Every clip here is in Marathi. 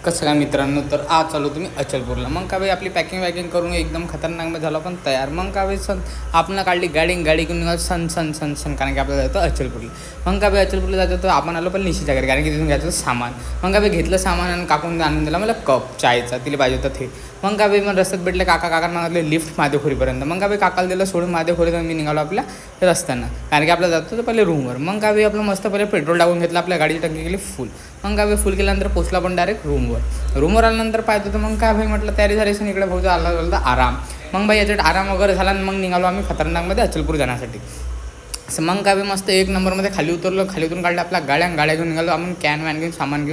कसं काय मित्रांनो, तर आज चालू तुम्ही अचलपूरला. मग का भाई आपली पॅकिंग करून एकदम खतरनाक झालं पण तयार. मग का भाई आपण काढली गाडी घेऊन निघाल सन कारण की आपल्याला जायचं अचलपूरला. मग का भाई अचलपूरला जायचं तर आपण आलो पण निशीच्या घरी, कारण की तिथून घ्यायचं सामान. मग का भाई घेतलं सामान आणि काकून आणून दिला मला कप चायचा, तिला पाहिजे होतं ते. मग का भाई मग रस्त्यात भेटले काका मागितले लिफ्ट मादेखोरीपर्यंत. मग का भाई काकाला दिलं सोडून मादेखोरीत मी निघालो आपल्या रस्त्यानं, कारण की आपल्याला जातो तर पहिले रूमवर. मग का भाई आपलं मस्त पहिले पेट्रोल टाकून घेतलं, आपल्या गाडीची टंकी गेली फुल. मग का भाई फुल केल्यानंतर पोचला पण डायरेक्ट रूमवर आल्यानंतर पाहतो तर मग काय भाई म्हटलं तयारी झाली असेल, इकडे भाऊ आला आराम. मग भाई याच्यात आराम वगैरे झाला आणि मग निघालो आम्ही खतरनाकमध्ये अचलपूर जाण्यासाठी. असं मग काय भाई मस्त एक नंबरमध्ये खाली उतरून काढलं आपल्या गाड्या घेऊन निघालो आपण, कॅन घेऊन सामान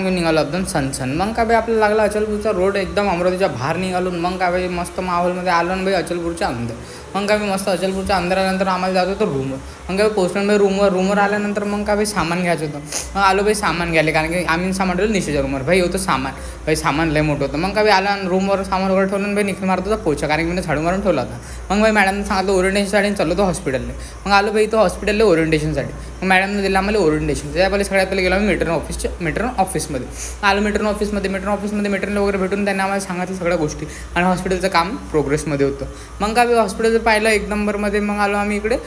घेऊन निघालो एकदम सनसन. मग काय भाई आपल्याला लागला अचलपूरचा रोड एकदम अमरावतीच्या बाहेर निघालो. मग काय भाई मस्त माहोलमध्ये आलो ना भाई अचलपूरच्या अंदर. मग काय भाई मस्त अचलपूरच्या अंदर आल्यानंतर आम्हाला जात होतं रूमवर. मग काय पोचलो भाई रूमवर आल्यानंतर मग काय भाई सामान घ्यायचं होतं. मग आलो भाई सामान घ्यायला, कारण की आम्ही सामान ठेवलं निशेच्या रूमवर. भाई होतं सामान लय मोठं होतं. मग काय भाई आला रूमवर सामान वगैरे ठेवलं भाई निखिल मारत होता पोचा, कारण की मी झाडू मारून ठेवला होता. मग भाई मॅडमने सांगितलं ओरिएंटेशनसाठी चाललो होतो हॉस्पिटलला. मग आलो भाई तो हॉस्पिटलला ओरिएंटेशनसाठी. मग मॅडमने दिला आम्हाला ओरिएंटेशन. त्या पहिले सगळ्यात पहिले गेलो आम्ही मेट्रन ऑफिसमध्ये. आलो मेट्रन ऑफिसमध्ये मेट्रनला वगैरे भेटून त्यांनी आम्हाला सांगितलं सगळ्या गोष्टी, आणि हॉस्पिटलचं काम प्रोग्रेसमध्ये होतं. मग काय हॉस्पिटलचं पाहिलं एक नंबरमध्ये. मग आलो आम्ही इकडे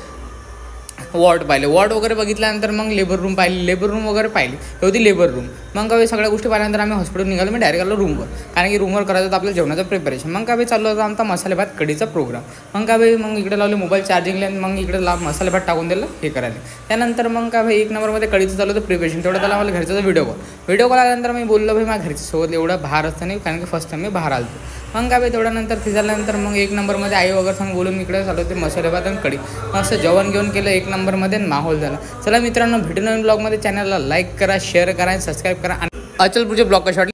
वॉर्ड वगैरे बघितल्यानंतर मग लेबर रूम वगैरे पाहिली होती लेबर रूम. मग काय सगळ्या गोष्टी पाहिल्यानंतर आम्ही हॉस्पिटल निघालो. मी डायरेक्ट आलो रूमवर, कारण की रूमवर करायचं होतं आपल्या जेवणाचं प्रिपरेशन. मग काय चालू होता आमचा मसाले भात कढीचा प्रोग्राम. मग काय मग इकडे लावले मोबाईल चार्जिंगला, मग इकडे मसाले भात टाकून दिलं हे करायला. त्यानंतर मग काय एक नंबरमध्ये कढीचं चालू होतं प्रिपरेशन. तेवढं त्याला मला घरचा व्हिडिओ कॉल आल्यानंतर मी बोललो भाई माझ्या घरच्यासोबत एवढं बाहेर असतं नाही, कारण की फर्स्ट टाइम मी बाहेर आलो. मग काय तेवढ्यानंतर ते झाल्यानंतर मग एक नंबरमध्ये आई वगैरे सांग बोलून इकडे चालू होते मसाले भात आणि कढी. मस्त जेवण घेऊन केलं एक नंबरमध्ये, माहोल झाला. चला मित्रांनो, भेटू नवीन ब्लॉगमध्ये. चॅनलला लाईक करा, शेअर करा आणि सबस्क्राईब करा. आणि अचलपूरचे ब्लॉग कशा